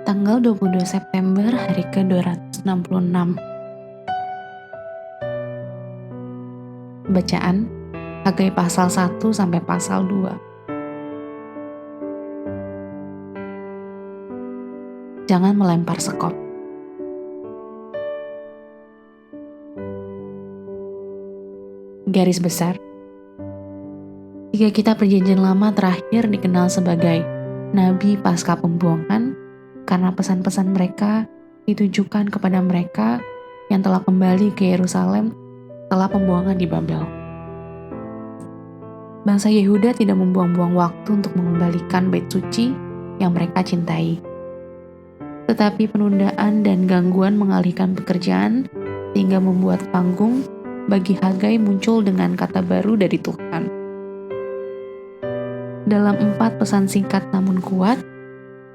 Tanggal 22 September hari ke-266. Bacaan Hagai pasal 1 sampai pasal 2. Jangan melempar sekop. Garis besar, tiga kitab Perjanjian Lama terakhir dikenal sebagai Nabi pasca pembuangan karena pesan-pesan mereka ditujukan kepada mereka yang telah kembali ke Yerusalem setelah pembuangan di Babel. Bangsa Yehuda tidak membuang-buang waktu untuk mengembalikan bait suci yang mereka cintai. Tetapi penundaan dan gangguan mengalihkan pekerjaan sehingga membuat panggung bagi Hagai muncul dengan kata baru dari Tuhan. Dalam 4 pesan singkat namun kuat,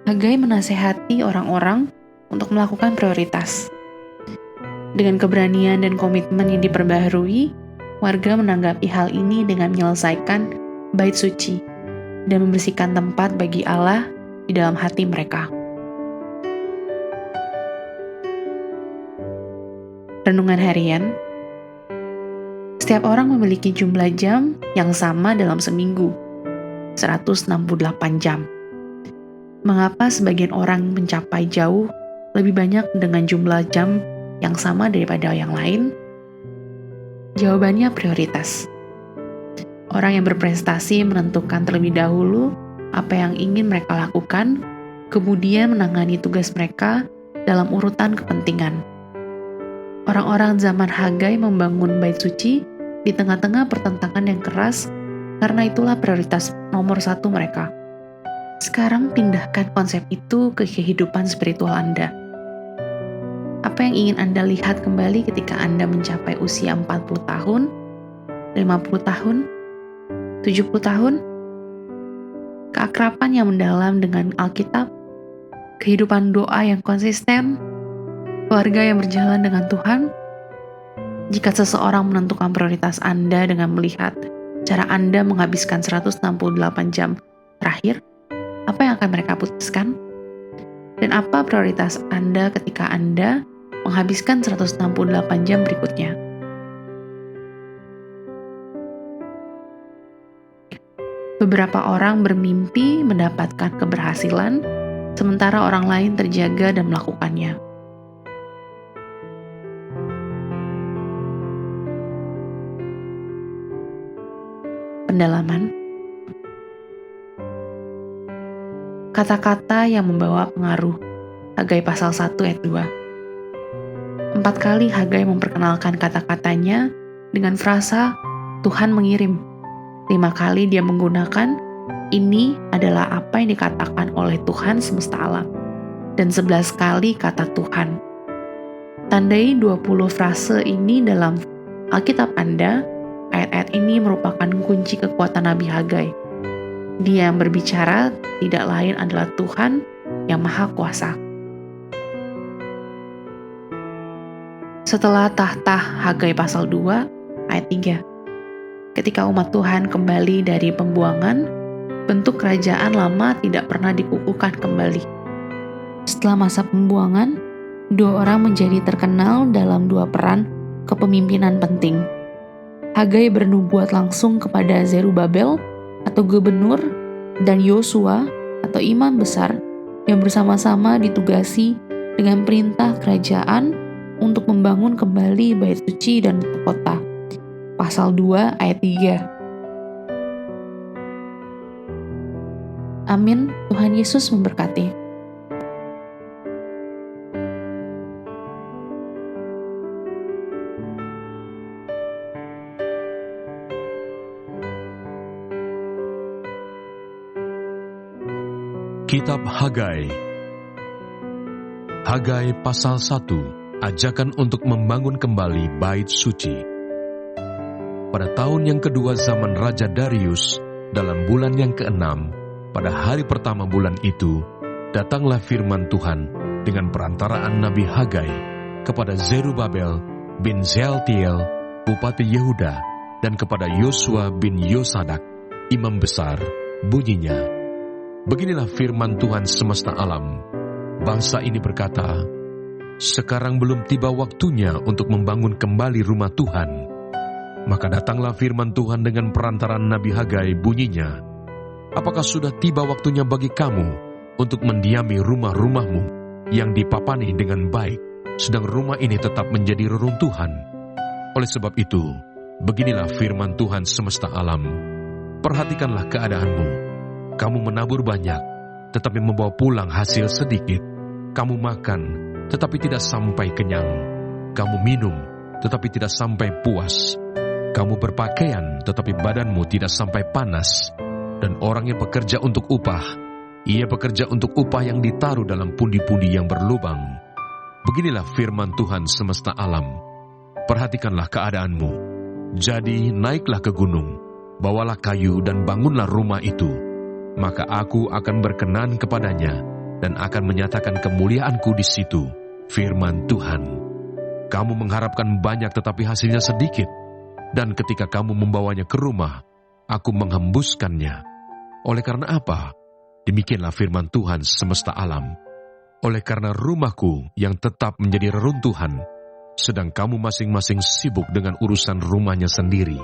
Hagai menasehati orang-orang untuk melakukan prioritas. Dengan keberanian dan komitmen yang diperbaharui, warga menanggapi hal ini dengan menyelesaikan bait suci dan membersihkan tempat bagi Allah di dalam hati mereka. Renungan harian. Setiap orang memiliki jumlah jam yang sama dalam seminggu, 168 jam. Mengapa sebagian orang mencapai jauh lebih banyak dengan jumlah jam yang sama daripada yang lain? Jawabannya prioritas. Orang yang berprestasi menentukan terlebih dahulu apa yang ingin mereka lakukan, kemudian menangani tugas mereka dalam urutan kepentingan. Orang-orang zaman Hagai membangun bait suci di tengah-tengah pertentangan yang keras, karena itulah prioritas nomor 1 mereka. Sekarang pindahkan konsep itu ke kehidupan spiritual Anda. Apa yang ingin Anda lihat kembali ketika Anda mencapai usia 40 tahun, 50 tahun, 70 tahun? Keakraban yang mendalam dengan Alkitab, kehidupan doa yang konsisten, keluarga yang berjalan dengan Tuhan. Jika seseorang menentukan prioritas Anda dengan melihat cara Anda menghabiskan 168 jam terakhir, apa yang akan mereka putuskan? Dan apa prioritas Anda ketika Anda menghabiskan 168 jam berikutnya? Beberapa orang bermimpi mendapatkan keberhasilan, sementara orang lain terjaga dan melakukannya. Pendalaman. Kata-kata yang membawa pengaruh. Hagai pasal 1 ayat 2. 4 kali Hagai memperkenalkan kata-katanya dengan frasa Tuhan mengirim. 5 kali dia menggunakan ini adalah apa yang dikatakan oleh Tuhan semesta alam. Dan 11 kali kata Tuhan. Tandai 20 frase ini dalam Alkitab Anda. Ayat-ayat ini merupakan kunci kekuatan Nabi Hagai. Dia yang berbicara tidak lain adalah Tuhan yang Maha Kuasa. Setelah tahta Hagai pasal 2 ayat 3. Ketika umat Tuhan kembali dari pembuangan, bentuk kerajaan lama tidak pernah dikukuhkan kembali. Setelah masa pembuangan, 2 orang menjadi terkenal dalam 2 peran kepemimpinan penting. Hagai bernubuat langsung kepada Zerubabel atau gubernur dan Yosua atau imam besar yang bersama-sama ditugasi dengan perintah kerajaan untuk membangun kembali bait suci dan kota. Pasal 2 ayat 3. Amin. Tuhan Yesus memberkati. Kitab Hagai. Hagai pasal 1, ajakan untuk membangun kembali bait suci. Pada tahun yang kedua zaman Raja Darius, dalam bulan yang ke-6, pada hari pertama bulan itu, datanglah firman Tuhan dengan perantaraan Nabi Hagai kepada Zerubabel bin Shealtiel, Bupati Yehuda, dan kepada Yosua bin Yosadak, Imam Besar, bunyinya, beginilah firman Tuhan semesta alam. bangsa ini berkata, "Sekarang belum tiba waktunya untuk membangun kembali rumah Tuhan." Maka datanglah firman Tuhan dengan perantaran Nabi Hagai, bunyinya, "Apakah sudah tiba waktunya bagi kamu untuk mendiami rumah-rumahmu yang dipapani dengan baik, sedang rumah ini tetap menjadi reruntuhan? Oleh sebab itu, beginilah firman Tuhan semesta alam. Perhatikanlah keadaanmu. Kamu menabur banyak, tetapi membawa pulang hasil sedikit. Kamu makan, tetapi tidak sampai kenyang. Kamu minum, tetapi tidak sampai puas. Kamu berpakaian, tetapi badanmu tidak sampai panas. Dan orang yang bekerja untuk upah, ia bekerja untuk upah yang ditaruh dalam pundi-pundi yang berlubang. Beginilah firman Tuhan semesta alam. Perhatikanlah keadaanmu. Jadi naiklah ke gunung, bawalah kayu dan bangunlah rumah itu. Maka aku akan berkenan kepadanya dan akan menyatakan kemuliaanku di situ." Firman Tuhan. "Kamu mengharapkan banyak tetapi hasilnya sedikit. Dan ketika kamu membawanya ke rumah, aku menghembuskannya. Oleh karena apa? Demikianlah firman Tuhan semesta alam. Oleh karena rumahku yang tetap menjadi reruntuhan, sedang kamu masing-masing sibuk dengan urusan rumahnya sendiri.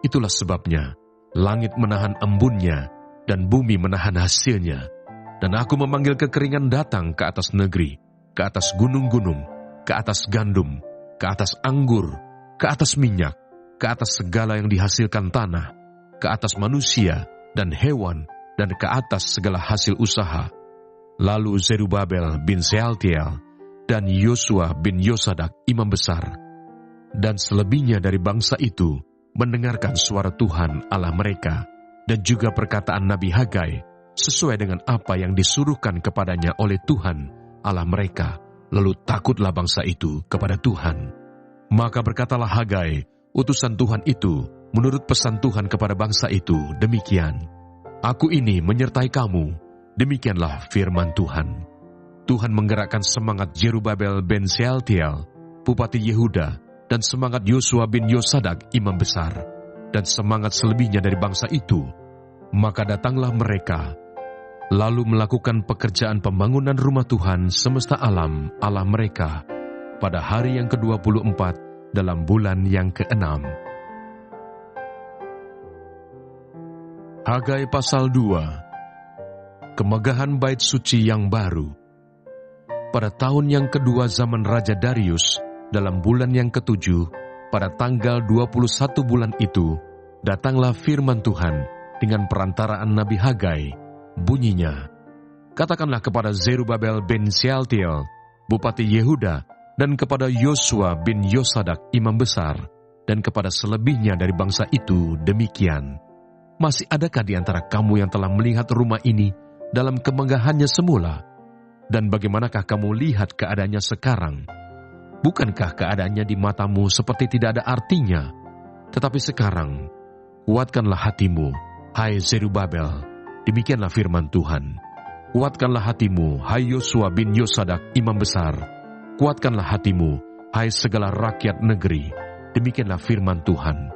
Itulah sebabnya langit menahan embunnya dan bumi menahan hasilnya. Dan aku memanggil kekeringan datang ke atas negeri, ke atas gunung-gunung, ke atas gandum, ke atas anggur, ke atas minyak, ke atas segala yang dihasilkan tanah, ke atas manusia dan hewan, dan ke atas segala hasil usaha." Lalu Zerubabel bin Sealtiel dan Yosua bin Yosadak imam besar, dan selebihnya dari bangsa itu mendengarkan suara Tuhan Allah mereka, dan juga perkataan Nabi Hagai, sesuai dengan apa yang disuruhkan kepadanya oleh Tuhan Allah mereka. Lalu takutlah bangsa itu kepada Tuhan. Maka berkatalah Hagai, utusan Tuhan itu, menurut pesan Tuhan kepada bangsa itu, demikian, "Aku ini menyertai kamu." Demikianlah firman Tuhan. Tuhan menggerakkan semangat Zerubabel bin Sealtiel, Bupati Yehuda, dan semangat Yosua bin Yosadak, imam besar, dan semangat selebihnya dari bangsa itu. Maka datanglah mereka, lalu melakukan pekerjaan pembangunan rumah Tuhan semesta alam Allah mereka pada hari yang ke-24 dalam bulan yang ke-6. Hagai pasal 2. Kemegahan bait suci yang baru. Pada tahun yang kedua zaman Raja Darius, dalam bulan yang ke-7, pada tanggal 21 bulan itu, datanglah firman Tuhan dengan perantaraan Nabi Hagai, bunyinya, "Katakanlah kepada Zerubabel bin Sealtiel, Bupati Yehuda, dan kepada Yosua bin Yosadak, imam besar, dan kepada selebihnya dari bangsa itu demikian. Masih adakah di antara kamu yang telah melihat rumah ini dalam kemegahannya semula? Dan bagaimanakah kamu lihat keadaannya sekarang? Bukankah keadaannya di matamu seperti tidak ada artinya? Tetapi sekarang, kuatkanlah hatimu, hai Zerubabel." Demikianlah firman Tuhan. "Kuatkanlah hatimu, hai Yosua bin Yosadak, imam besar. Kuatkanlah hatimu, hai segala rakyat negeri." Demikianlah firman Tuhan.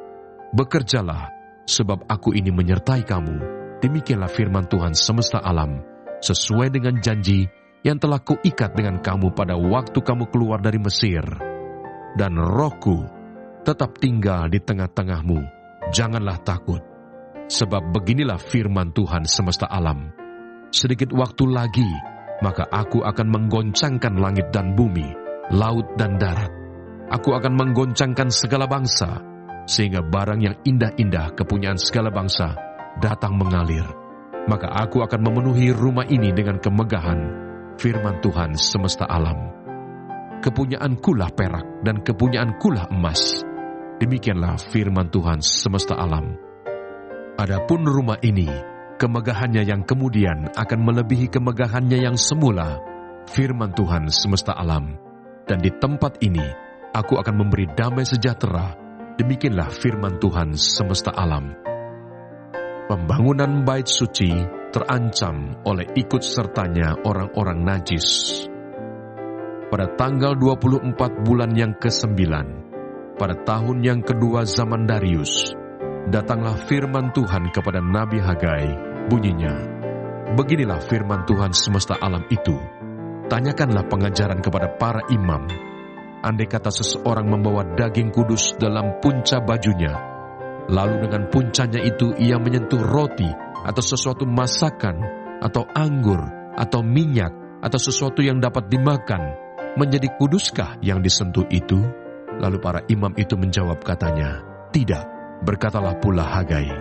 "Bekerjalah, sebab aku ini menyertai kamu." Demikianlah firman Tuhan semesta alam, sesuai dengan janji yang telah kuikat dengan kamu pada waktu kamu keluar dari Mesir. Dan rohku tetap tinggal di tengah-tengahmu. Janganlah takut, sebab beginilah firman Tuhan semesta alam. Sedikit waktu lagi, maka aku akan menggoncangkan langit dan bumi, laut dan darat. Aku akan menggoncangkan segala bangsa, sehingga barang yang indah-indah kepunyaan segala bangsa datang mengalir. Maka aku akan memenuhi rumah ini dengan kemegahan, firman Tuhan semesta alam. Kepunyaankulah perak dan kepunyaankulah emas. Demikianlah firman Tuhan semesta alam. Adapun rumah ini, kemegahannya yang kemudian akan melebihi kemegahannya yang semula, firman Tuhan semesta alam. Dan di tempat ini, aku akan memberi damai sejahtera. Demikianlah firman Tuhan semesta alam. Pembangunan bait suci terancam oleh ikut sertanya orang-orang najis. Pada tanggal 24 bulan yang ke-9, pada tahun yang kedua zaman Darius, datanglah firman Tuhan kepada Nabi Hagai, bunyinya, "Beginilah firman Tuhan semesta alam itu. tanyakanlah pengajaran kepada para imam. Andai kata seseorang membawa daging kudus dalam punca bajunya, lalu dengan puncanya itu ia menyentuh roti atau sesuatu masakan, atau anggur, atau minyak, atau sesuatu yang dapat dimakan, menjadi kuduskah yang disentuh itu? Lalu para imam itu menjawab katanya, tidak. Berkatalah pula Hagai,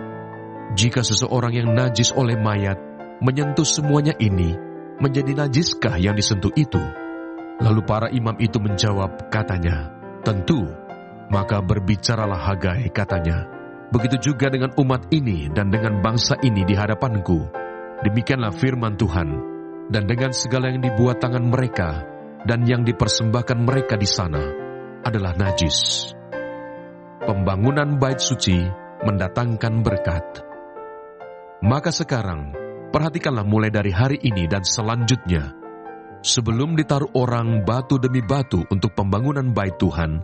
jika seseorang yang najis oleh mayat menyentuh semuanya ini, menjadi najiskah yang disentuh itu? Lalu para imam itu menjawab katanya, tentu. Maka berbicaralah Hagai katanya, begitu juga dengan umat ini dan dengan bangsa ini di hadapanku. Demikianlah firman Tuhan, dan dengan segala yang dibuat tangan mereka dan yang dipersembahkan mereka di sana adalah najis. Pembangunan bait suci mendatangkan berkat. Maka sekarang, perhatikanlah mulai dari hari ini dan selanjutnya, sebelum ditaruh orang batu demi batu untuk pembangunan bait Tuhan,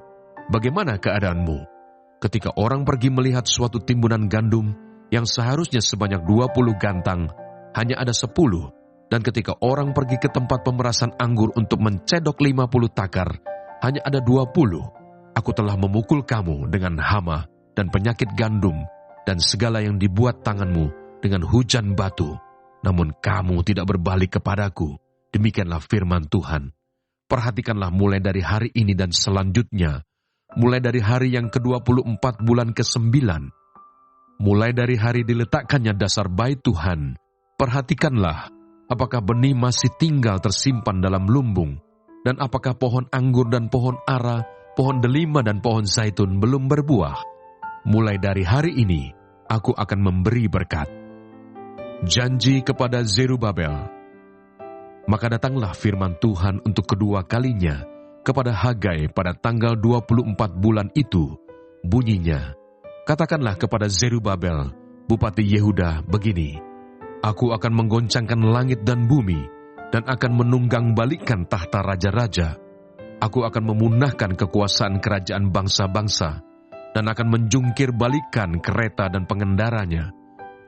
bagaimana keadaanmu? Ketika orang pergi melihat suatu timbunan gandum yang seharusnya sebanyak 20 gantang, hanya ada 10, dan ketika orang pergi ke tempat pemerasan anggur untuk mencedok 50 takar, hanya ada 20. Aku telah memukul kamu dengan hama dan penyakit gandum dan segala yang dibuat tanganmu dengan hujan batu. Namun kamu tidak berbalik kepadaku. Demikianlah firman Tuhan. Perhatikanlah mulai dari hari ini dan selanjutnya, mulai dari hari yang ke-24 bulan ke-9, mulai dari hari diletakkannya dasar bait Tuhan, perhatikanlah apakah benih masih tinggal tersimpan dalam lumbung, dan apakah pohon anggur dan pohon ara, pohon delima dan pohon zaitun belum berbuah. Mulai dari hari ini, aku akan memberi berkat. Janji kepada Zerubabel. Maka datanglah firman Tuhan untuk kedua kalinya kepada Hagai pada tanggal 24 bulan itu. Bunyinya, katakanlah kepada Zerubabel, Bupati Yehuda, begini, aku akan menggoncangkan langit dan bumi, dan akan menunggang balikan tahta raja-raja. Aku akan memunahkan kekuasaan kerajaan bangsa-bangsa, dan akan menjungkir balikan kereta dan pengendaranya.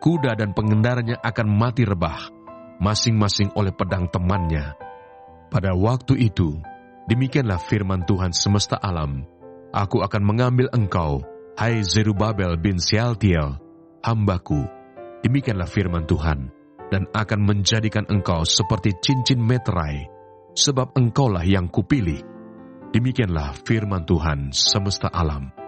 Kuda dan pengendaranya akan mati rebah, masing-masing oleh pedang temannya. Pada waktu itu, demikianlah firman Tuhan semesta alam, aku akan mengambil engkau, hai Zerubabel bin Shealtiel, hambaku, demikianlah firman Tuhan, dan akan menjadikan engkau seperti cincin meterai, sebab engkaulah yang kupilih. Demikianlah firman Tuhan semesta alam.